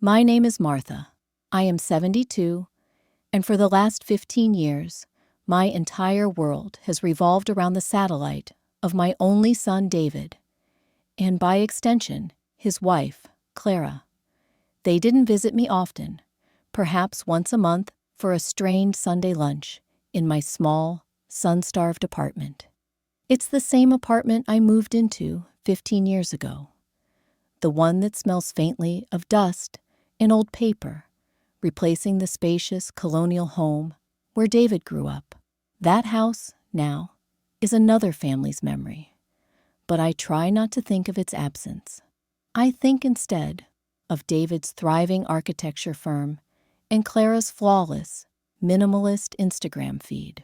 My name is Martha. I am 72, and for the last 15 years, my entire world has revolved around the satellite of my only son, David, and by extension, his wife, Clara. They didn't visit me often, perhaps once a month for a strained Sunday lunch in my small, sun-starved apartment. It's the same apartment I moved into 15 years ago, the one that smells faintly of dust and old paper, replacing the spacious colonial home where David grew up. That house, now, is another family's memory, but I try not to think of its absence. I think instead of David's thriving architecture firm and Clara's flawless, minimalist Instagram feed.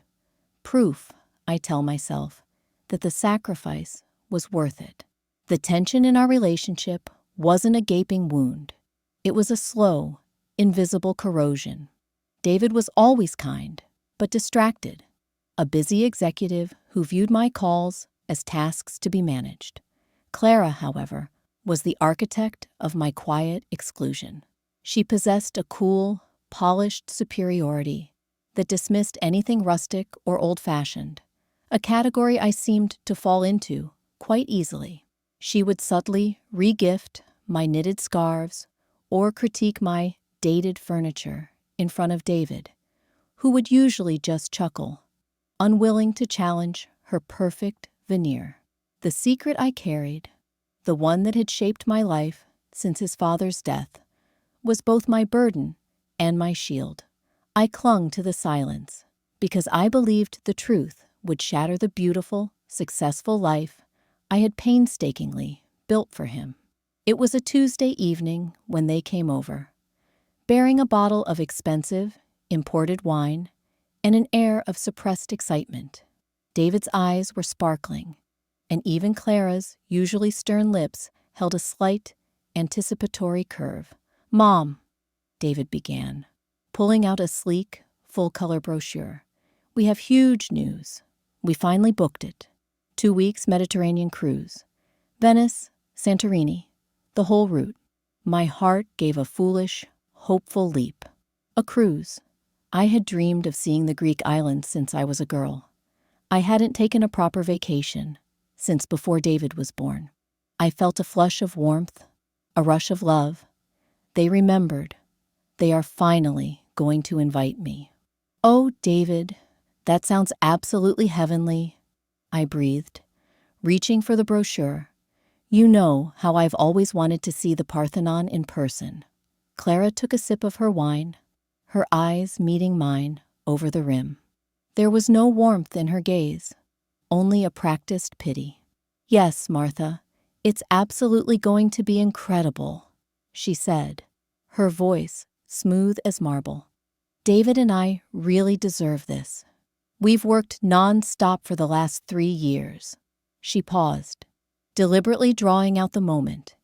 Proof, I tell myself, that the sacrifice was worth it. The tension in our relationship wasn't a gaping wound. It was a slow, invisible corrosion. David was always kind, but distracted, a busy executive who viewed my calls as tasks to be managed. Clara, however, was the architect of my quiet exclusion. She possessed a cool, polished superiority that dismissed anything rustic or old-fashioned, a category I seemed to fall into quite easily. She would subtly re-gift my knitted scarves or critique my dated furniture in front of David, who would usually just chuckle, unwilling to challenge her perfect veneer. The secret I carried, the one that had shaped my life since his father's death, was both my burden and my shield. I clung to the silence because I believed the truth would shatter the beautiful, successful life I had painstakingly built for him. It was a Tuesday evening when they came over, bearing a bottle of expensive, imported wine and an air of suppressed excitement. David's eyes were sparkling, and even Clara's usually stern lips held a slight, anticipatory curve. "Mom," David began, pulling out a sleek, full-color brochure. "We have huge news. We finally booked it. 2 weeks Mediterranean cruise. Venice, Santorini, the whole route." My heart gave a foolish, hopeful leap. A cruise. I had dreamed of seeing the Greek islands since I was a girl. I hadn't taken a proper vacation since before David was born. I felt a flush of warmth, a rush of love. They remembered. They are finally going to invite me. "Oh, David, that sounds absolutely heavenly," I breathed, reaching for the brochure. "You know how I've always wanted to see the Parthenon in person." Clara took a sip of her wine, her eyes meeting mine over the rim. There was no warmth in her gaze, only a practiced pity. "Yes, Martha, it's absolutely going to be incredible," she said, her voice smooth as marble. "David and I really deserve this. We've worked non-stop for the last 3 years." She paused, deliberately drawing out the moment,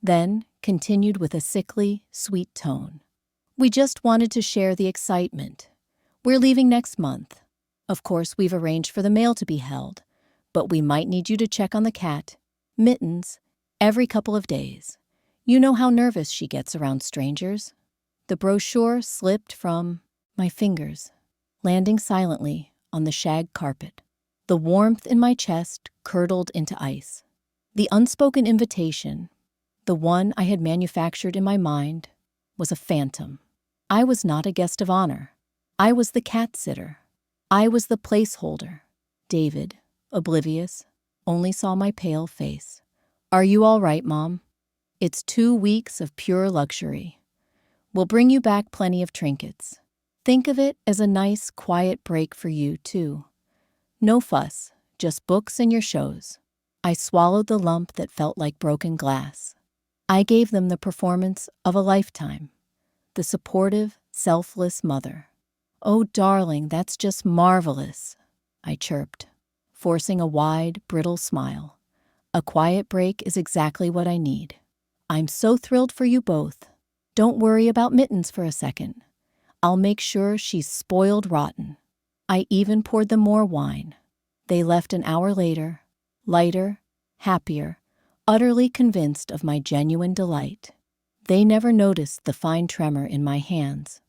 then continued with a sickly, sweet tone. "We just wanted to share the excitement. We're leaving next month. Of course, we've arranged for the mail to be held, but we might need you to check on the cat, Mittens, every couple of days. You know how nervous she gets around strangers." The brochure slipped from my fingers, landing silently on the shag carpet. The warmth in my chest curdled into ice. The unspoken invitation, the one I had manufactured in my mind, was a phantom. I was not a guest of honor. I was the cat sitter. I was the placeholder. David, oblivious, only saw my pale face. "Are you all right, Mom? It's 2 weeks of pure luxury. We'll bring you back plenty of trinkets. Think of it as a nice, quiet break for you, too. No fuss, just books and your shows." I swallowed the lump that felt like broken glass. I gave them the performance of a lifetime, the supportive, selfless mother. "Oh, darling, that's just marvelous," I chirped, forcing a wide, brittle smile. "A quiet break is exactly what I need. I'm so thrilled for you both. Don't worry about Mittens for a second. I'll make sure she's spoiled rotten." I even poured them more wine. They left an hour later, lighter, happier, utterly convinced of my genuine delight. They never noticed the fine tremor in my hands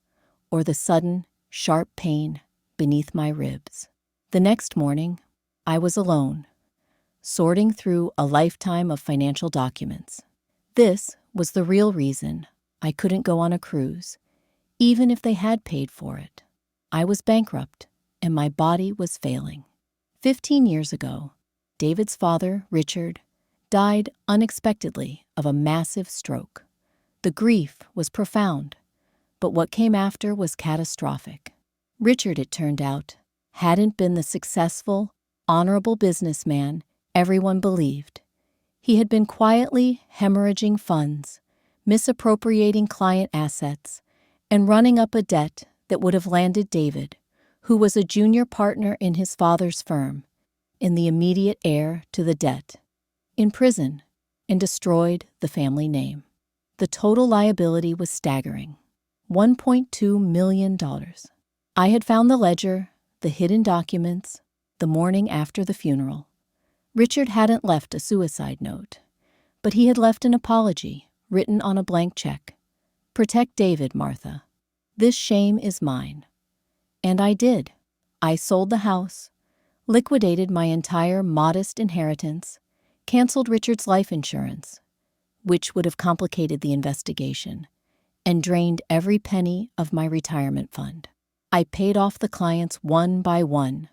or the sudden, sharp pain beneath my ribs. The next morning, I was alone, sorting through a lifetime of financial documents. This was the real reason I couldn't go on a cruise, even if they had paid for it. I was bankrupt, and my body was failing. 15 years ago, David's father, Richard, died unexpectedly of a massive stroke. The grief was profound, but what came after was catastrophic. Richard, it turned out, hadn't been the successful, honorable businessman everyone believed. He had been quietly hemorrhaging funds, misappropriating client assets, and running up a debt that would have landed David, who was a junior partner in his father's firm, in the immediate heir to the debt, in prison, and destroyed the family name. The total liability was staggering, $1.2 million. I had found the ledger, the hidden documents, the morning after the funeral. Richard hadn't left a suicide note, but he had left an apology written on a blank check. "Protect David, Martha. This shame is mine." And I did. I sold the house, liquidated my entire modest inheritance, canceled Richard's life insurance, which would have complicated the investigation, and drained every penny of my retirement fund. I paid off the clients one by one,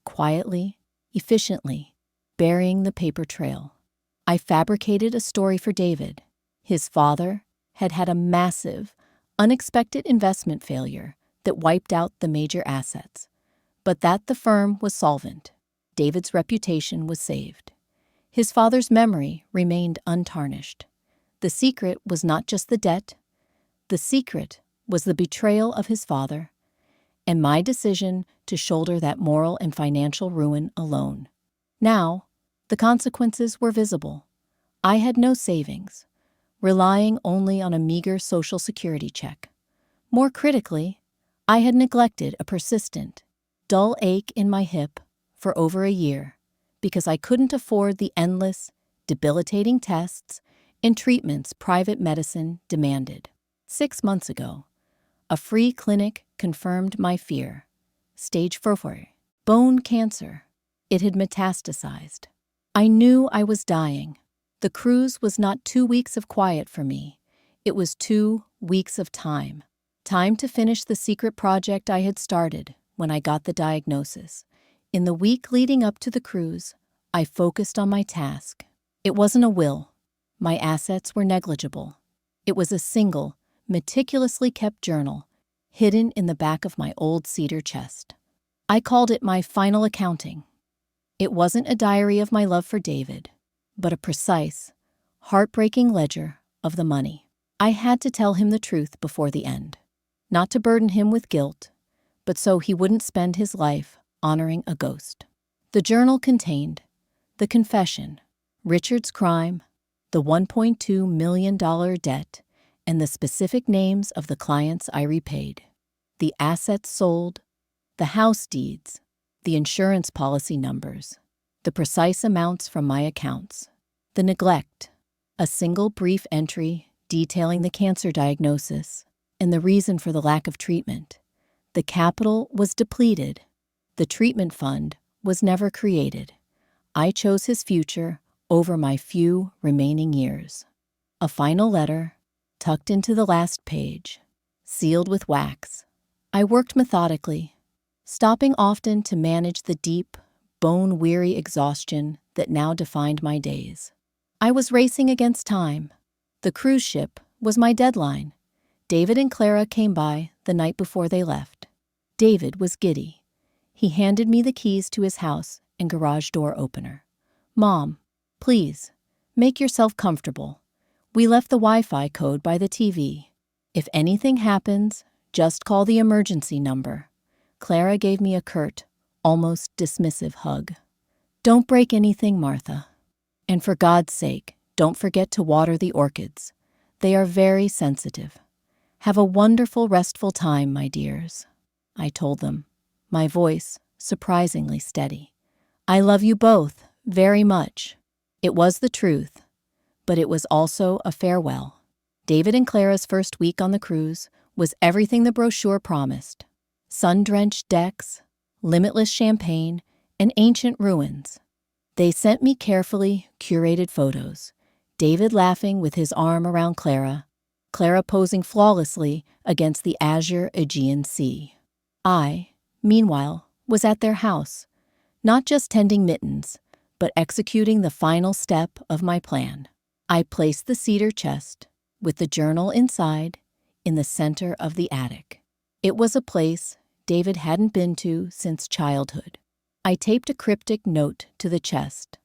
quietly, efficiently, burying the paper trail. I fabricated a story for David. His father had had a massive, unexpected investment failure that wiped out the major assets, but that the firm was solvent. David's reputation was saved. His father's memory remained untarnished. The secret was not just the debt. The secret was the betrayal of his father and my decision to shoulder that moral and financial ruin alone. Now, the consequences were visible. I had no savings, relying only on a meager Social Security check. More critically, I had neglected a persistent, dull ache in my hip for over a year because I couldn't afford the endless, debilitating tests and treatments private medicine demanded. 6 months ago, a free clinic confirmed my fear. Stage 4, bone cancer. It had metastasized. I knew I was dying. The cruise was not 2 weeks of quiet for me. It was 2 weeks of time. Time to finish the secret project I had started when I got the diagnosis. In the week leading up to the cruise, I focused on my task. It wasn't a will. My assets were negligible. It was a single, meticulously kept journal, hidden in the back of my old cedar chest. I called it my final accounting. It wasn't a diary of my love for David, but a precise, heartbreaking ledger of the money. I had to tell him the truth before the end, not to burden him with guilt, but so he wouldn't spend his life honoring a ghost. The journal contained the confession, Richard's crime, the $1.2 million debt, and the specific names of the clients I repaid, the assets sold, the house deeds, the insurance policy numbers, the precise amounts from my accounts, the neglect, a single brief entry detailing the cancer diagnosis and the reason for the lack of treatment. The capital was depleted. The treatment fund was never created. I chose his future over my few remaining years. A final letter, tucked into the last page, sealed with wax. I worked methodically, stopping often to manage the deep, bone-weary exhaustion that now defined my days. I was racing against time. The cruise ship was my deadline. David and Clara came by the night before they left. David was giddy. He handed me the keys to his house and garage door opener. "Mom, please, make yourself comfortable. We left the Wi-Fi code by the TV. If anything happens, just call the emergency number." Clara gave me a curt, almost dismissive hug. "Don't break anything, Martha. And for God's sake, don't forget to water the orchids. They are very sensitive. Have a wonderful, restful time, my dears," I told them, my voice surprisingly steady. "I love you both very much." It was the truth, but it was also a farewell. David and Clara's first week on the cruise was everything the brochure promised. Sun-drenched decks, limitless champagne, and ancient ruins. They sent me carefully curated photos. David laughing with his arm around Clara, Clara posing flawlessly against the azure Aegean Sea. I, meanwhile, was at their house, not just tending mittens, but executing the final step of my plan. I placed the cedar chest, with the journal inside, in the center of the attic. It was a place David hadn't been to since childhood. I taped a cryptic note to the chest.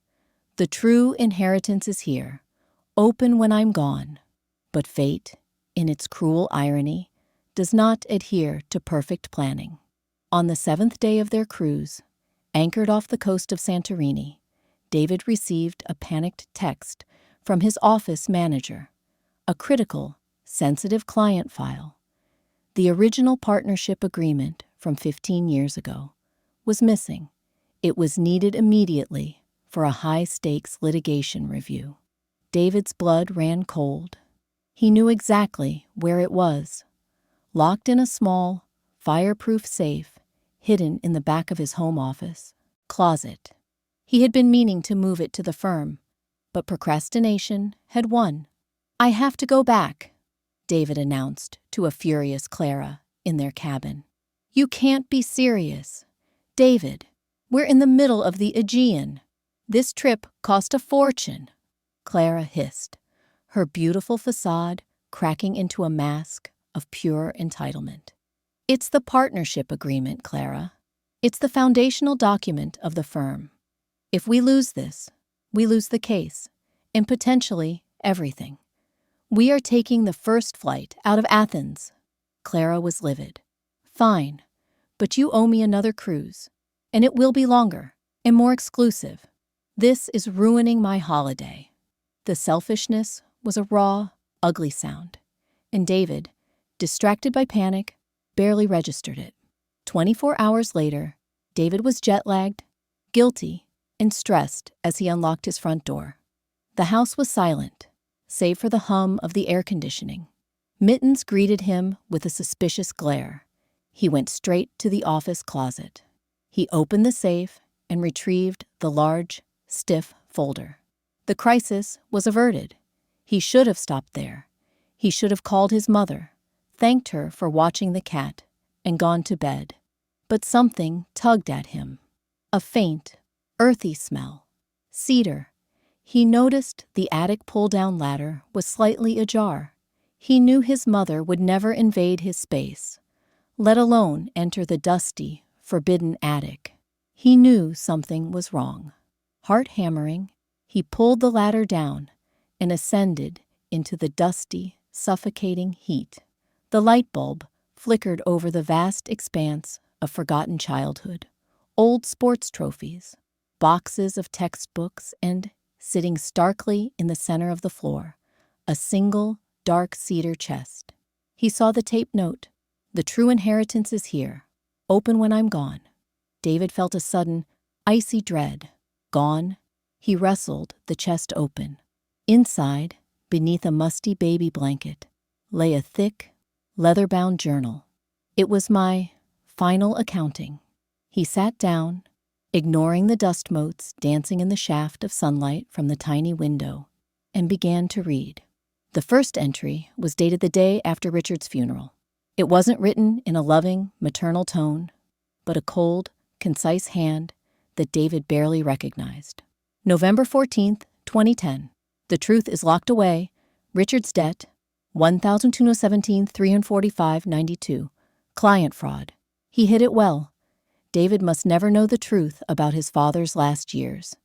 The true inheritance is here, open when I'm gone. But fate, in its cruel irony, does not adhere to perfect planning. On the 7th day of their cruise, anchored off the coast of Santorini, David received a panicked text from his office manager, a critical, sensitive client file. The original partnership agreement from 15 years ago was missing. It was needed immediately for a high-stakes litigation review. David's blood ran cold. He knew exactly where it was, locked in a small, fireproof safe hidden in the back of his home office closet. He had been meaning to move it to the firm, but procrastination had won. "I have to go back," David announced to a furious Clara in their cabin. "You can't be serious. David, we're in the middle of the Aegean. This trip cost a fortune," Clara hissed, her beautiful facade cracking into a mask of pure entitlement. "It's the partnership agreement, Clara. It's the foundational document of the firm. If we lose this, we lose the case, and potentially everything. We are taking the first flight out of Athens." Clara was livid. "Fine, but you owe me another cruise, and it will be longer and more exclusive. This is ruining my holiday." The selfishness was a raw, ugly sound, and David, distracted by panic, barely registered it. 24 hours later, David was jet-lagged, guilty, and stressed as he unlocked his front door. The house was silent, save for the hum of the air conditioning. Mittens greeted him with a suspicious glare. He went straight to the office closet. He opened the safe and retrieved the large, stiff folder. The crisis was averted. He should have stopped there. He should have called his mother, thanked her for watching the cat, and gone to bed. But something tugged at him. A faint, earthy smell. Cedar. He noticed the attic pull-down ladder was slightly ajar. He knew his mother would never invade his space, let alone enter the dusty, forbidden attic. He knew something was wrong. Heart hammering, he pulled the ladder down and ascended into the dusty, suffocating heat. The light bulb flickered over the vast expanse of forgotten childhood, old sports trophies, boxes of textbooks, and, sitting starkly in the center of the floor, a single, dark cedar chest. He saw the taped note. "The true inheritance is here. Open when I'm gone." David felt a sudden, icy dread. Gone? He wrestled the chest open. Inside, beneath a musty baby blanket, lay a thick, leather-bound journal. It was my final accounting. He sat down, ignoring the dust motes dancing in the shaft of sunlight from the tiny window, and began to read. The first entry was dated the day after Richard's funeral. It wasn't written in a loving, maternal tone, but a cold, concise hand that David barely recognized. November 14th, 2010. The truth is locked away. Richard's debt, $1,217,345.92. Client fraud. He hid it well. David must never know the truth about his father's last years.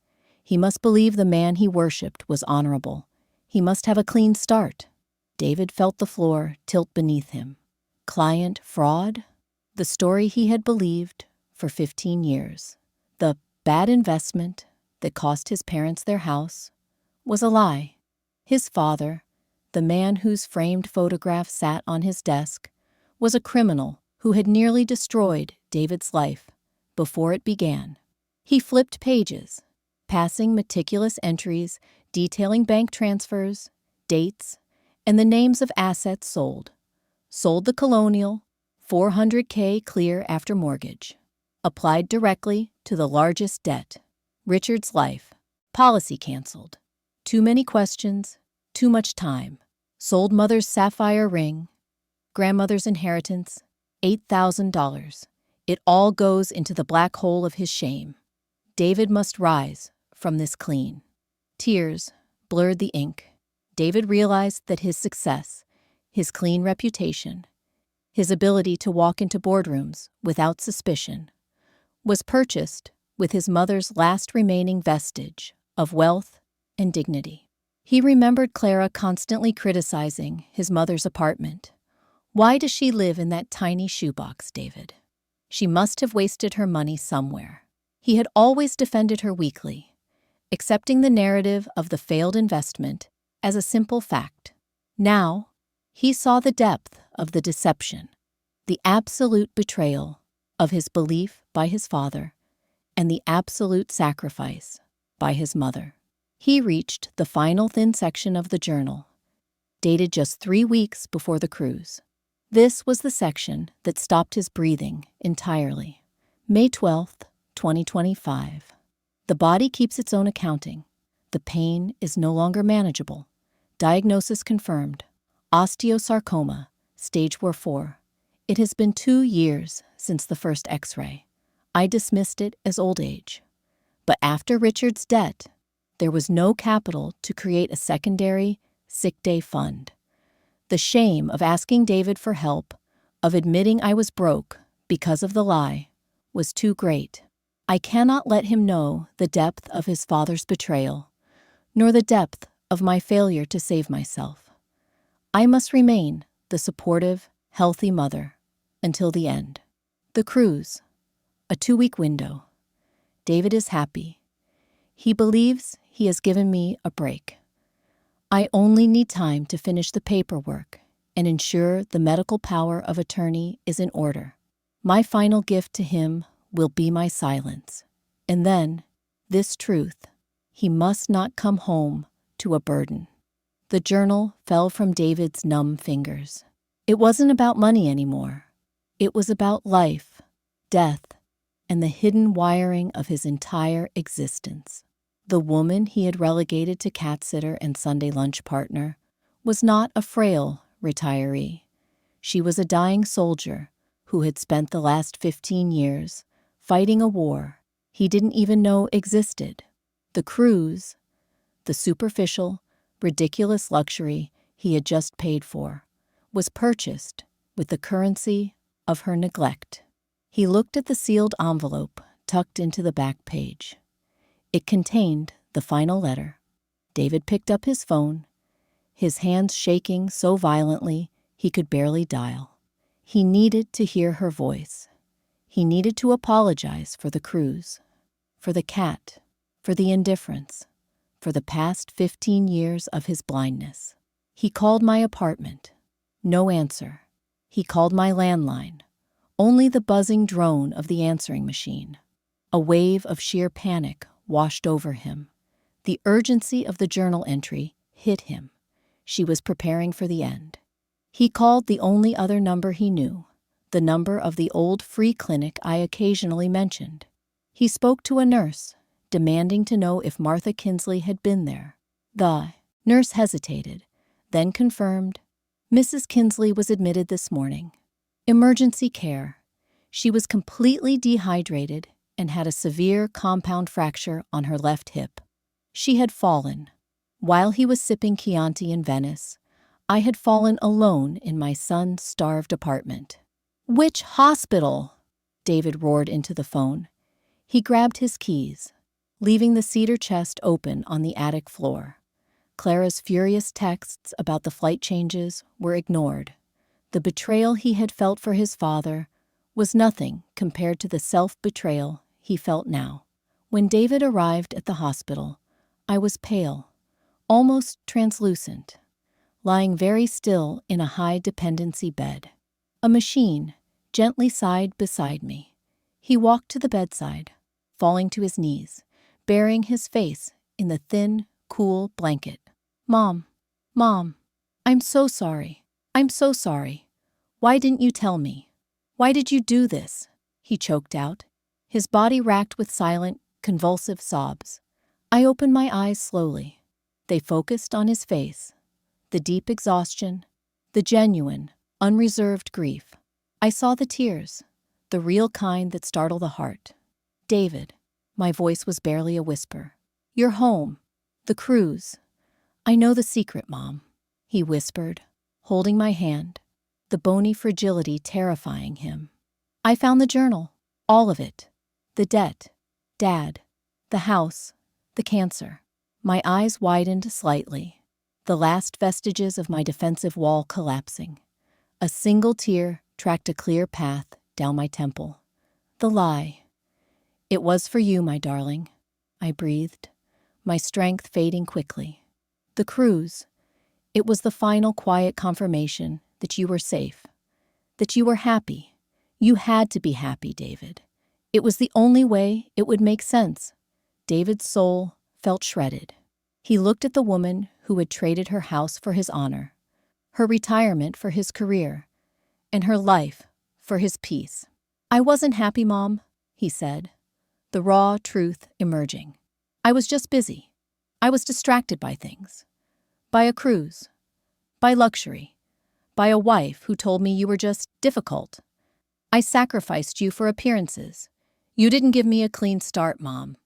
He must believe the man he worshipped was honorable. He must have a clean start. David felt the floor tilt beneath him. Client fraud? The story he had believed for 15 years. The bad investment that cost his parents their house was a lie. His father, the man whose framed photograph sat on his desk, was a criminal who had nearly destroyed David's life before it began. He flipped pages, passing meticulous entries detailing bank transfers, dates, and the names of assets sold. Sold the Colonial, $400K clear after mortgage. Applied directly to the largest debt, Richard's life. Policy canceled. Too many questions, too much time. Sold mother's sapphire ring, grandmother's inheritance, $8,000. It all goes into the black hole of his shame. David must rise from this clean. Tears blurred the ink. David realized that his success, his clean reputation, his ability to walk into boardrooms without suspicion, was purchased with his mother's last remaining vestige of wealth and dignity. He remembered Clara constantly criticizing his mother's apartment. Why does she live in that tiny shoebox, David? She must have wasted her money somewhere. He had always defended her weakly, accepting the narrative of the failed investment as a simple fact. Now, he saw the depth of the deception, the absolute betrayal of his belief by his father, and the absolute sacrifice by his mother. He reached the final thin section of the journal, dated just 3 weeks before the cruise. This was the section that stopped his breathing entirely. May 12th, 2025. The body keeps its own accounting. The pain is no longer manageable. Diagnosis confirmed. Osteosarcoma, stage 4. It has been 2 years since the first X-ray. I dismissed it as old age. But after Richard's debt, there was no capital to create a secondary sick day fund. The shame of asking David for help, of admitting I was broke because of the lie, was too great. I cannot let him know the depth of his father's betrayal, nor the depth of my failure to save myself. I must remain the supportive, healthy mother until the end. The cruise, a 2-week window. David is happy. He believes he has given me a break. I only need time to finish the paperwork and ensure the medical power of attorney is in order. My final gift to him will be my silence. And then, this truth, he must not come home to a burden. The journal fell from David's numb fingers. It wasn't about money anymore. It was about life, death, and the hidden wiring of his entire existence. The woman he had relegated to cat sitter and Sunday lunch partner was not a frail retiree. She was a dying soldier who had spent the last 15 years fighting a war he didn't even know existed. The cruise, the superficial, ridiculous luxury he had just paid for, was purchased with the currency of her neglect. He looked at the sealed envelope tucked into the back page. It contained the final letter. David picked up his phone, his hands shaking so violently he could barely dial. He needed to hear her voice. He needed to apologize for the cruise, for the cat, for the indifference, for the past 15 years of his blindness. He called my apartment. No answer. He called my landline. Only the buzzing drone of the answering machine. A wave of sheer panic washed over him. The urgency of the journal entry hit him. She was preparing for the end. He called the only other number he knew, the number of the old free clinic I occasionally mentioned. He spoke to a nurse, demanding to know if Martha Kinsley had been there. The nurse hesitated, then confirmed, Mrs. Kinsley was admitted this morning. Emergency care. She was completely dehydrated and had a severe compound fracture on her left hip. She had fallen. While he was sipping Chianti in Venice, I had fallen alone in my sun-starved apartment. Which hospital? David roared into the phone. He grabbed his keys, leaving the cedar chest open on the attic floor. Clara's furious texts about the flight changes were ignored. The betrayal he had felt for his father was nothing compared to the self-betrayal he felt now. When David arrived at the hospital, I was pale, almost translucent, lying very still in a high-dependency bed. A machine gently sighed beside me. He walked to the bedside, falling to his knees, burying his face in the thin, cool blanket. Mom, Mom, I'm so sorry. I'm so sorry. Why didn't you tell me? Why did you do this? He choked out, his body racked with silent, convulsive sobs. I opened my eyes slowly. They focused on his face, the deep exhaustion, the genuine, unreserved grief. I saw the tears, the real kind that startle the heart. David, my voice was barely a whisper. You're home. The cruise. I know the secret, Mom, he whispered, holding my hand, the bony fragility terrifying him. I found the journal, all of it. The debt, Dad, the house, the cancer. My eyes widened slightly, the last vestiges of my defensive wall collapsing. A single tear tracked a clear path down my temple. The lie. It was for you, my darling, I breathed, my strength fading quickly. The cruise. It was the final quiet confirmation that you were safe, that you were happy. You had to be happy, David. It was the only way it would make sense. David's soul felt shredded. He looked at the woman who had traded her house for his honor, her retirement for his career, and her life for his peace. I wasn't happy, Mom, he said, the raw truth emerging. I was just busy. I was distracted by things. By a cruise. By luxury. By a wife who told me you were just difficult. I sacrificed you for appearances. You didn't give me a clean start, Mom.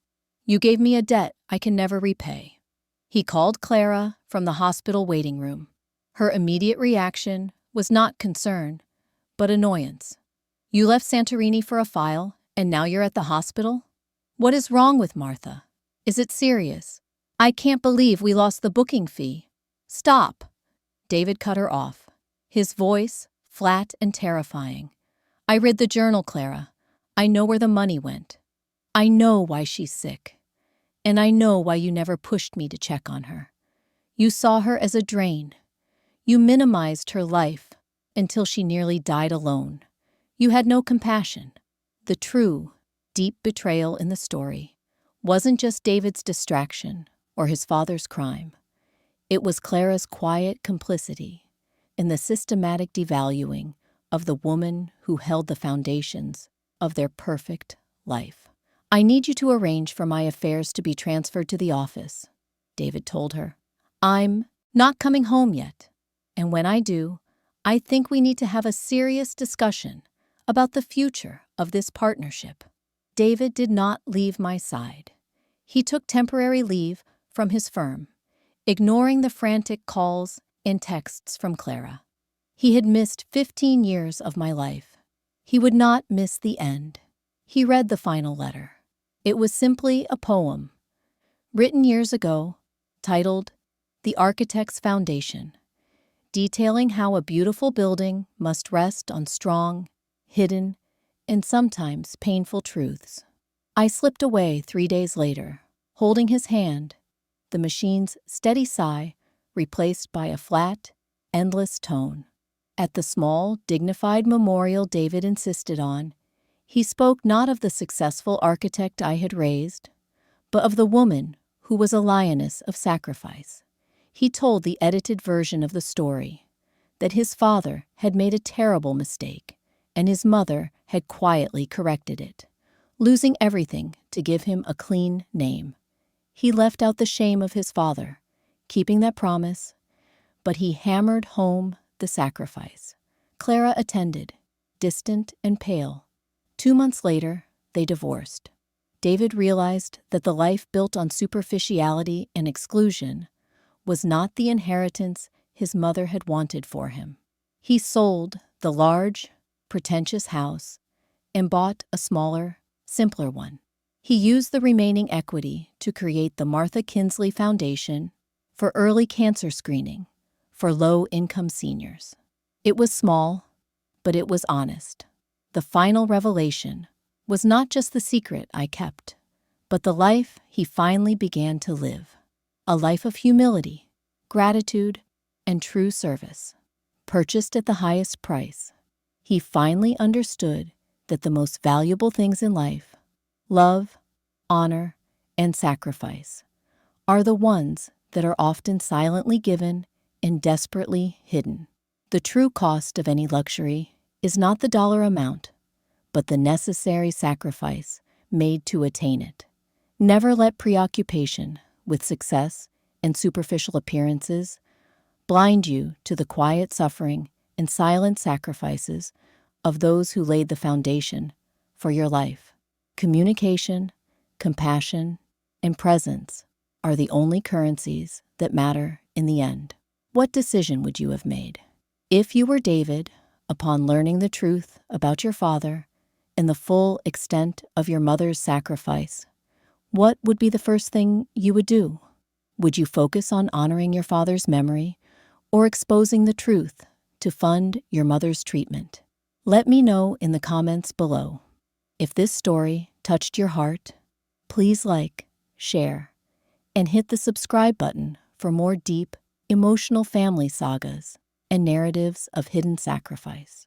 You gave me a debt I can never repay. He called Clara from the hospital waiting room. Her immediate reaction was not concern, but annoyance. You left Santorini for a file, and now you're at the hospital? What is wrong with Martha? Is it serious? I can't believe we lost the booking fee. Stop! David cut her off, his voice flat and terrifying. I read the journal, Clara. I know where the money went. I know why she's sick. And I know why you never pushed me to check on her. You saw her as a drain. You minimized her life until she nearly died alone. You had no compassion. The true, deep betrayal in the story wasn't just David's distraction or his father's crime. It was Clara's quiet complicity in the systematic devaluing of the woman who held the foundations of their perfect life. I need you to arrange for my affairs to be transferred to the office, David told her. I'm not coming home yet, and when I do, I think we need to have a serious discussion about the future of this partnership. David did not leave my side. He took temporary leave from his firm, ignoring the frantic calls and texts from Clara. He had missed 15 years of my life. He would not miss the end. He read the final letter. It was simply a poem, written years ago, titled The Architect's Foundation, detailing how a beautiful building must rest on strong, hidden, and sometimes painful truths. I slipped away 3 days later, holding his hand, the machine's steady sigh replaced by a flat, endless tone. At the small, dignified memorial David insisted on, he spoke not of the successful architect I had raised, but of the woman who was a lioness of sacrifice. He told the edited version of the story, that his father had made a terrible mistake, and his mother had quietly corrected it, losing everything to give him a clean name. He left out the shame of his father, keeping that promise, but he hammered home the sacrifice. Clara attended, distant and pale. 2 months later, they divorced. David realized that the life built on superficiality and exclusion was not the inheritance his mother had wanted for him. He sold the large, pretentious house and bought a smaller, simpler one. He used the remaining equity to create the Martha Kinsley Foundation for early cancer screening for low-income seniors. It was small, but it was honest. The final revelation was not just the secret I kept, but the life he finally began to live. A life of humility, gratitude, and true service. Purchased at the highest price, he finally understood that the most valuable things in life, love, honor, and sacrifice, are the ones that are often silently given and desperately hidden. The true cost of any luxury is not the dollar amount, but the necessary sacrifice made to attain it. Never let preoccupation with success and superficial appearances blind you to the quiet suffering and silent sacrifices of those who laid the foundation for your life. Communication, compassion, and presence are the only currencies that matter in the end. What decision would you have made? If you were David, upon learning the truth about your father and the full extent of your mother's sacrifice, what would be the first thing you would do? Would you focus on honoring your father's memory or exposing the truth to fund your mother's treatment? Let me know in the comments below. If this story touched your heart, please like, share, and hit the subscribe button for more deep, emotional family sagas and narratives of hidden sacrifice.